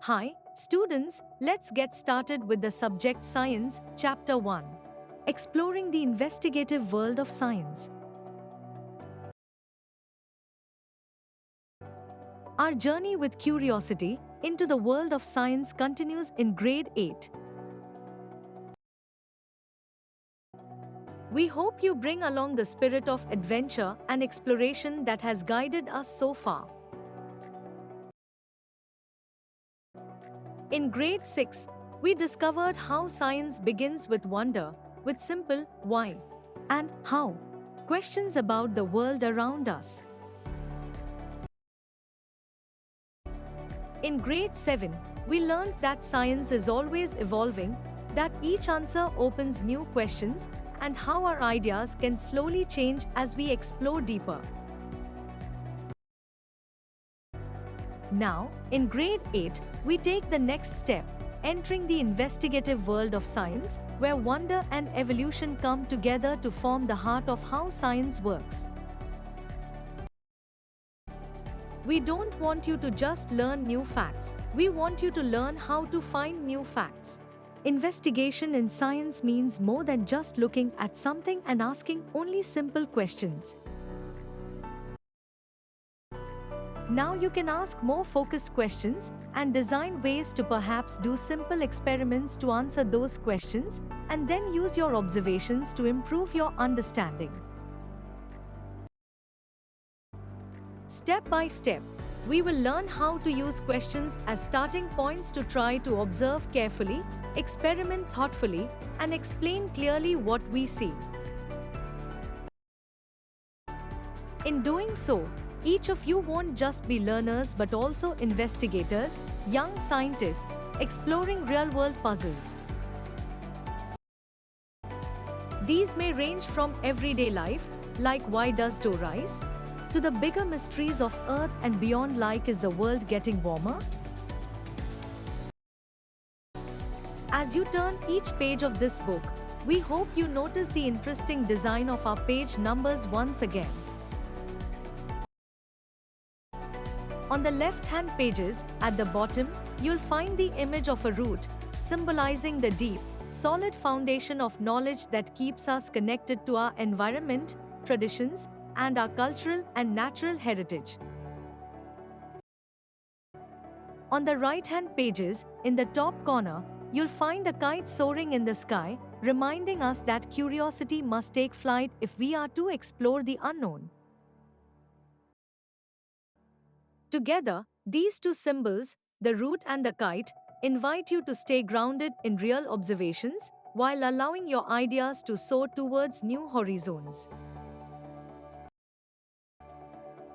Hi, students, let's get started with the subject Science, Chapter 1. Exploring the investigative world of science. Our journey with curiosity into the world of science continues in Grade 8. We hope you bring along the spirit of adventure and exploration that has guided us so far. In Grade 6, we discovered how science begins with wonder, with simple why and how questions about the world around us. In Grade 7, we learned that science is always evolving, that each answer opens new questions, and how our ideas can slowly change as we explore deeper. Now, in Grade 8, we take the next step, entering the investigative world of science, where wonder and evolution come together to form the heart of how science works. We don't want you to just learn new facts, we want you to learn how to find new facts. Investigation in science means more than just looking at something and asking only simple questions. Now you can ask more focused questions and design ways to perhaps do simple experiments to answer those questions, and then use your observations to improve your understanding. Step by step, we will learn how to use questions as starting points to try to observe carefully, experiment thoughtfully, and explain clearly what we see. In doing so, each of you won't just be learners but also investigators, young scientists, exploring real-world puzzles. These may range from everyday life, like why does dough rise, to the bigger mysteries of Earth and beyond, like is the world getting warmer? As you turn each page of this book, we hope you notice the interesting design of our page numbers once again. On the left-hand pages, at the bottom, you'll find the image of a root, symbolizing the deep, solid foundation of knowledge that keeps us connected to our environment, traditions, and our cultural and natural heritage. On the right-hand pages, in the top corner, you'll find a kite soaring in the sky, reminding us that curiosity must take flight if we are to explore the unknown. Together, these two symbols, the root and the kite, invite you to stay grounded in real observations while allowing your ideas to soar towards new horizons.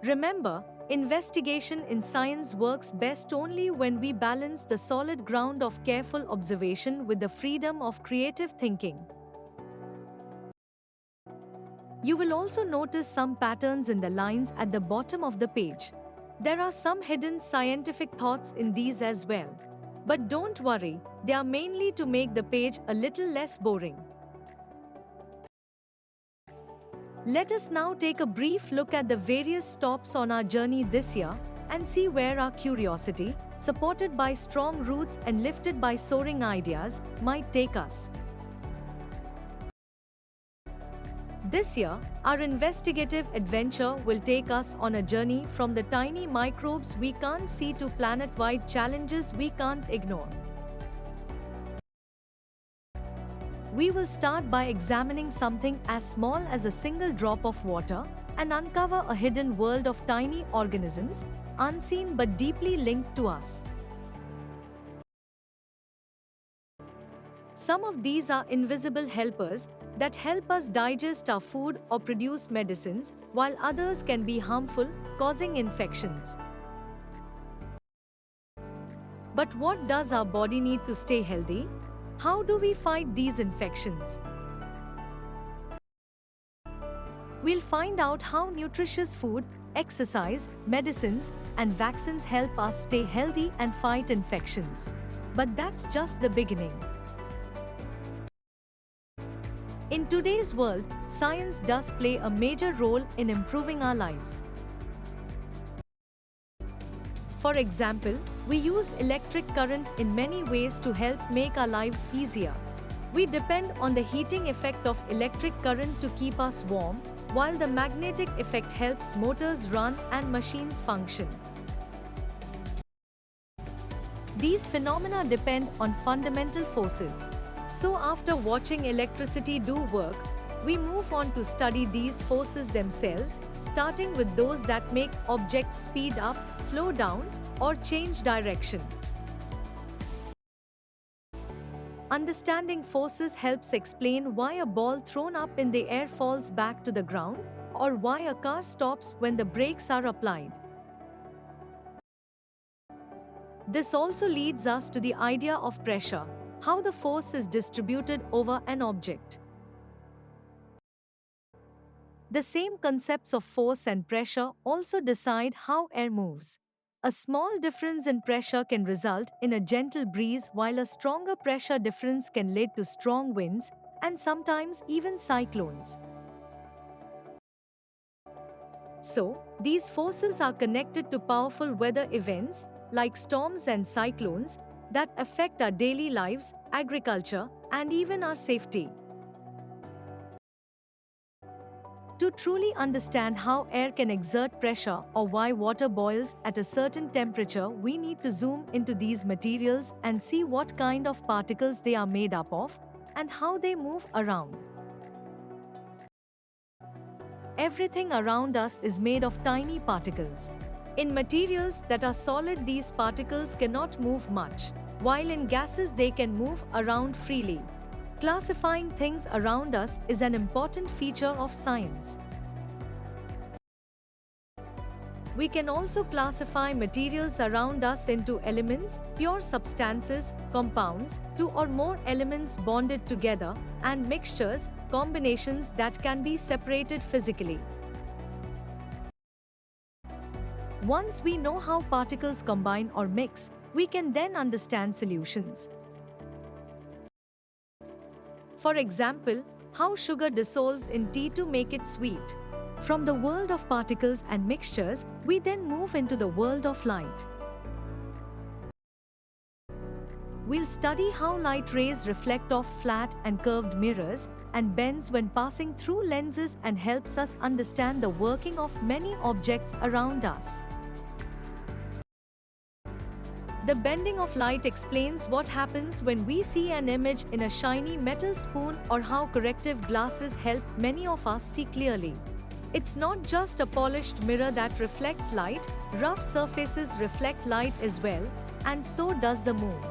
Remember, investigation in science works best only when we balance the solid ground of careful observation with the freedom of creative thinking. You will also notice some patterns in the lines at the bottom of the page. There are some hidden scientific thoughts in these as well. But don't worry, they are mainly to make the page a little less boring. Let us now take a brief look at the various stops on our journey this year and see where our curiosity, supported by strong roots and lifted by soaring ideas, might take us. This year, our investigative adventure will take us on a journey from the tiny microbes we can't see to planet-wide challenges we can't ignore. We will start by examining something as small as a single drop of water and uncover a hidden world of tiny organisms, unseen but deeply linked to us. Some of these are invisible helpers that help us digest our food or produce medicines, while others can be harmful, causing infections. But what does our body need to stay healthy? How do we fight these infections? We'll find out how nutritious food, exercise, medicines, and vaccines help us stay healthy and fight infections. But that's just the beginning. In today's world, science does play a major role in improving our lives. For example, We use electric current in many ways to help make our lives easier. We depend on the heating effect of electric current to keep us warm, while the magnetic effect helps motors run and machines function. These phenomena depend on fundamental forces. So after watching electricity do work, we move on to study these forces themselves, starting with those that make objects speed up, slow down, or change direction. Understanding forces helps explain why a ball thrown up in the air falls back to the ground, or why a car stops when the brakes are applied. This also leads us to the idea of pressure, how the force is distributed over an object. The same concepts of force and pressure also decide how air moves. A small difference in pressure can result in a gentle breeze, while a stronger pressure difference can lead to strong winds and sometimes even cyclones. So, these forces are connected to powerful weather events like storms and cyclones that affect our daily lives, agriculture, and even our safety. To truly understand how air can exert pressure or why water boils at a certain temperature, we need to zoom into these materials and see what kind of particles they are made up of and how they move around. Everything around us is made of tiny particles. In materials that are solid, these particles cannot move much, while in gases they can move around freely. Classifying things around us is an important feature of science. We can also classify materials around us into elements, pure substances, compounds, two or more elements bonded together, and mixtures, combinations that can be separated physically. Once we know how particles combine or mix, we can then understand solutions. For example, how sugar dissolves in tea to make it sweet. From the world of particles and mixtures, we then move into the world of light. We'll study how light rays reflect off flat and curved mirrors and bends when passing through lenses, and helps us understand the working of many objects around us. The bending of light explains what happens when we see an image in a shiny metal spoon, or how corrective glasses help many of us see clearly. It's not just a polished mirror that reflects light, rough surfaces reflect light as well, and so does the moon.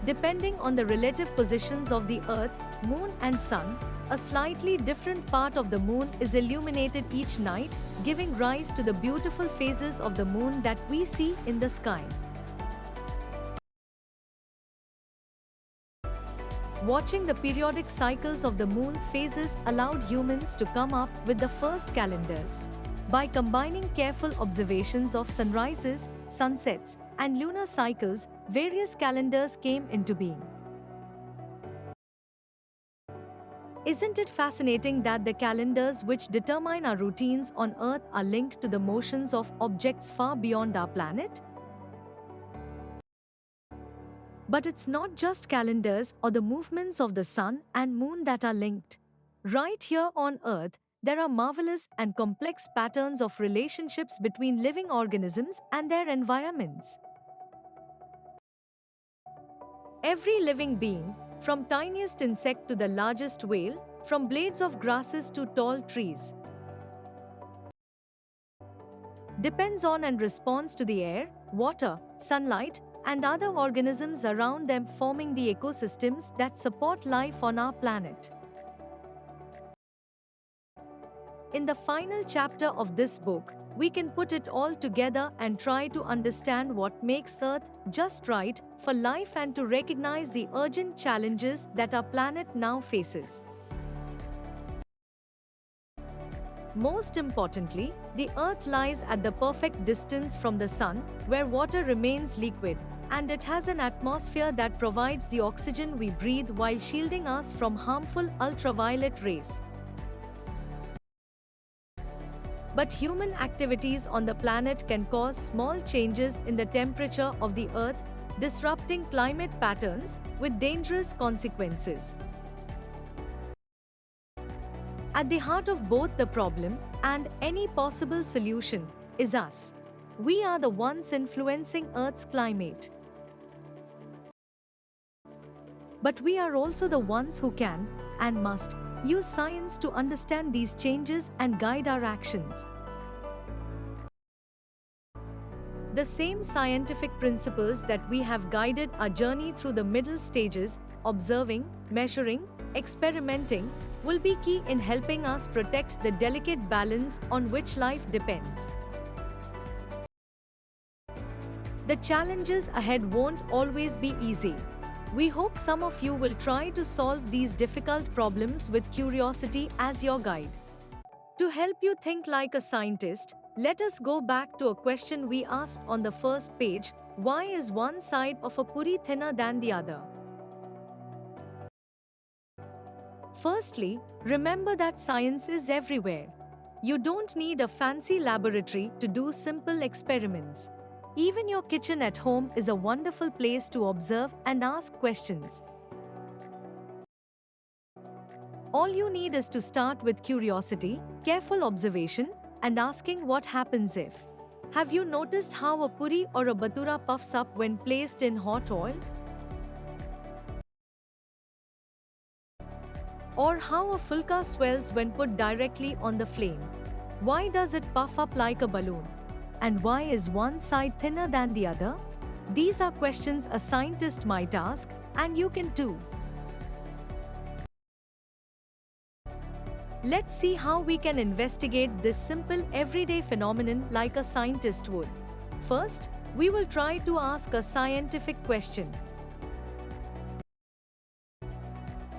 Depending on the relative positions of the Earth, Moon and Sun, a slightly different part of the moon is illuminated each night, giving rise to the beautiful phases of the moon that we see in the sky. Watching the periodic cycles of the moon's phases allowed humans to come up with the first calendars. By combining careful observations of sunrises, sunsets, and lunar cycles, various calendars came into being. Isn't it fascinating that the calendars which determine our routines on Earth are linked to the motions of objects far beyond our planet? But it's not just calendars or the movements of the sun and moon that are linked. Right here on Earth, there are marvelous and complex patterns of relationships between living organisms and their environments. Every living being, from tiniest insect to the largest whale, from blades of grasses to tall trees, depends on and responds to the air, water, sunlight, and other organisms around them, forming the ecosystems that support life on our planet. In the final chapter of this book, we can put it all together and try to understand what makes Earth just right for life, and to recognize the urgent challenges that our planet now faces. Most importantly, the Earth lies at the perfect distance from the Sun, where water remains liquid, and it has an atmosphere that provides the oxygen we breathe while shielding us from harmful ultraviolet rays. But human activities on the planet can cause small changes in the temperature of the Earth, disrupting climate patterns with dangerous consequences. At the heart of both the problem and any possible solution is us. We are the ones influencing Earth's climate. But we are also the ones who can, and must, use science to understand these changes and guide our actions. The same scientific principles that we have guided our journey through the middle stages, observing, measuring, experimenting, will be key in helping us protect the delicate balance on which life depends. The challenges ahead won't always be easy. We hope some of you will try to solve these difficult problems with curiosity as your guide. To help you think like a scientist, let us go back to a question we asked on the first page: why is one side of a puri thinner than the other? Firstly, remember that science is everywhere. You don't need a fancy laboratory to do simple experiments. Even your kitchen at home is a wonderful place to observe and ask questions. All you need is to start with curiosity, careful observation, and asking what happens if. Have you noticed how a puri or a bhatura puffs up when placed in hot oil? Or how a fulka swells when put directly on the flame? Why does it puff up like a balloon? And why is one side thinner than the other? These are questions a scientist might ask, and you can too. Let's see how we can investigate this simple everyday phenomenon like a scientist would. First, we will try to ask a scientific question.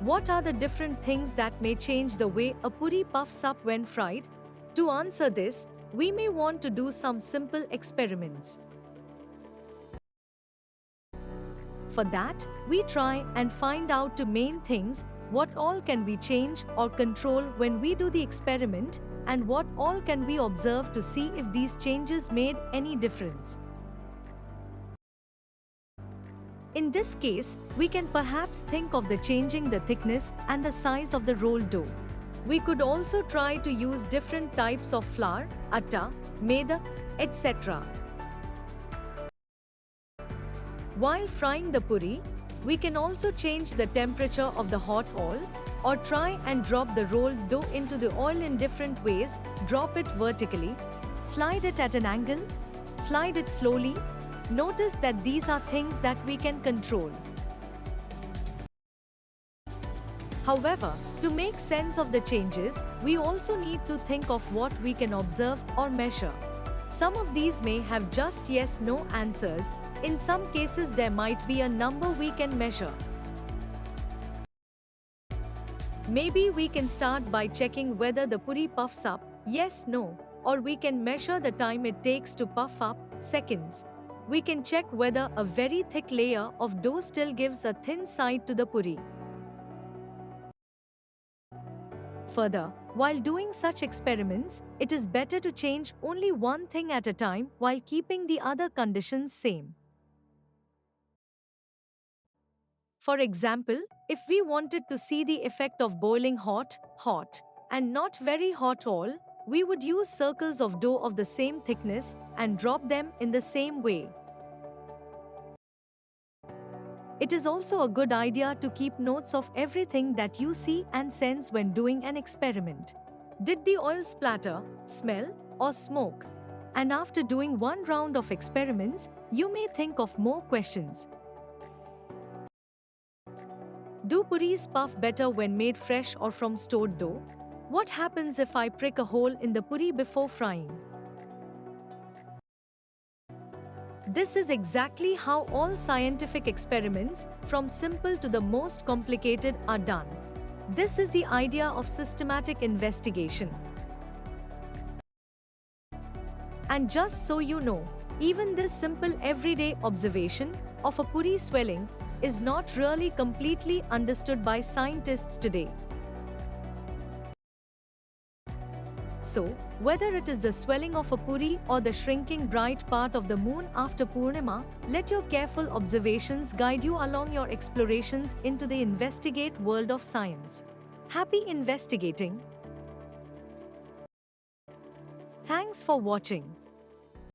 What are the different things that may change the way a puri puffs up when fried? To answer this, we may want to do some simple experiments. For that, we try and find out two main things: what all can we change or control when we do the experiment, and what all can we observe to see if these changes made any difference. In this case, we can perhaps think of the changing the thickness and the size of the rolled dough. We could also try to use different types of flour, atta, maida, etc. While frying the puri, we can also change the temperature of the hot oil, or try and drop the rolled dough into the oil in different ways. Drop it vertically, slide it at an angle, slide it slowly. Notice that these are things that we can control. However, to make sense of the changes, we also need to think of what we can observe or measure. Some of these may have just yes/no answers. In some cases, there might be a number we can measure. Maybe we can start by checking whether the puri puffs up, yes/no, or we can measure the time it takes to puff up, seconds. We can check whether a very thick layer of dough still gives a thin side to the puri. Further, while doing such experiments, it is better to change only one thing at a time while keeping the other conditions same. For example, if we wanted to see the effect of boiling hot, and not very hot oil, we would use circles of dough of the same thickness and drop them in the same way. It is also a good idea to keep notes of everything that you see and sense when doing an experiment. Did the oil splatter, smell, or smoke? And after doing one round of experiments, you may think of more questions. Do puris puff better when made fresh or from stored dough? What happens if I prick a hole in the puri before frying? This is exactly how all scientific experiments, from simple to the most complicated, are done. This is the idea of systematic investigation. And just so you know, even this simple everyday observation of a puri swelling is not really completely understood by scientists today. So, whether it is the swelling of a puri or the shrinking bright part of the moon after Purnima, let your careful observations guide you along your explorations into the investigate world of science. Happy investigating! Thanks for watching.